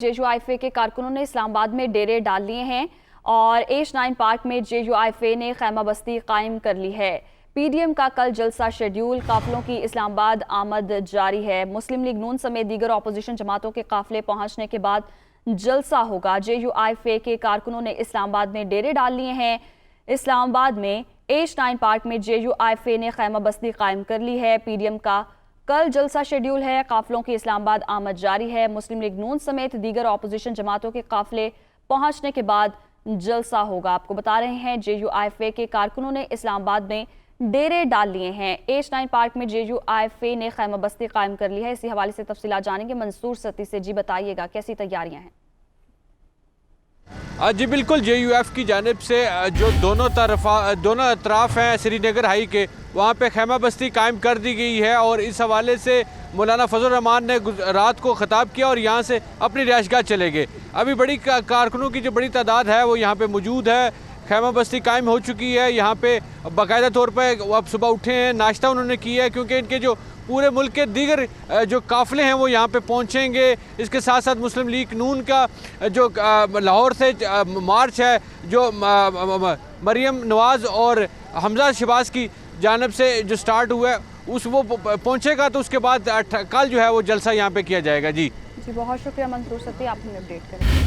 जेयूआईफे के कारकुनों ने इस्लामाबाद में डेरे डाल लिए हैं और H9 पार्क में जेयूआईफे ने खैमा बस्ती कायम कर ली है। पीडीएम का कल जलसा शेड्यूल, काफिलों की इस्लामाबाद आमद जारी है। मुस्लिम लीग नून समेत दीगर अपोजिशन जमातों के काफिले पहुंचने के बाद जलसा होगा। जेयूआईफे के कारकुनों ने इस्लामाबाद में डेरे डाल लिए हैं। इस्लामाबाद में H9 पार्क में जेयूआईफे ने खैमा बस्ती कायम कर ली है। पीडीएम का कल जलसा शेड्यूल है। काफिलों की इस्लामाबाद आमद जारी है। मुस्लिम लीग नून समेत दीगर अपोजिशन जमातों के काफिले पहुंचने के बाद जलसा होगा। आपको बता रहे हैं जेयूआईफे के कारकुनों ने इस्लामाबाद में डेरे डाल लिए हैं। H9 पार्क में जेयूआईफे ने खैमा बस्ती कायम कर ली है। इसी हवाले से तफसीलात जानेंगे मंसूर सती से। जी बताइएगा, कैसी तैयारियां हैं? जी बिल्कुल, जेयूएफ की जानिब से जो दोनों अतराफ हैं श्रीनगर हाई के, वहाँ पे खैमा बस्ती कायम कर दी गई है। और इस हवाले से मौलाना फजल रहमान ने रात को ख़िताब किया और यहाँ से अपनी रिहाइशगाह चले गए। अभी बड़ी कारकुनों की जो बड़ी तादाद है वो यहाँ पे मौजूद है। खैमा बस्ती कायम हो चुकी है। यहाँ पे बाकायदा तौर पर अब सुबह उठे हैं, नाश्ता उन्होंने किया है, क्योंकि इनके जो पूरे मुल्क के दीगर जो काफ़िले हैं वो यहाँ पे पहुँचेंगे। इसके साथ साथ मुस्लिम लीग नून का जो लाहौर से मार्च है, जो मरियम नवाज़ और हमजा शहबाज की जानिब से जो स्टार्ट हुआ है उस वो पहुँचेगा, तो उसके बाद कल जो है वो जलसा यहाँ पे किया जाएगा। जी बहुत शुक्रिया मंसूर सती, आपने अपडेट करें।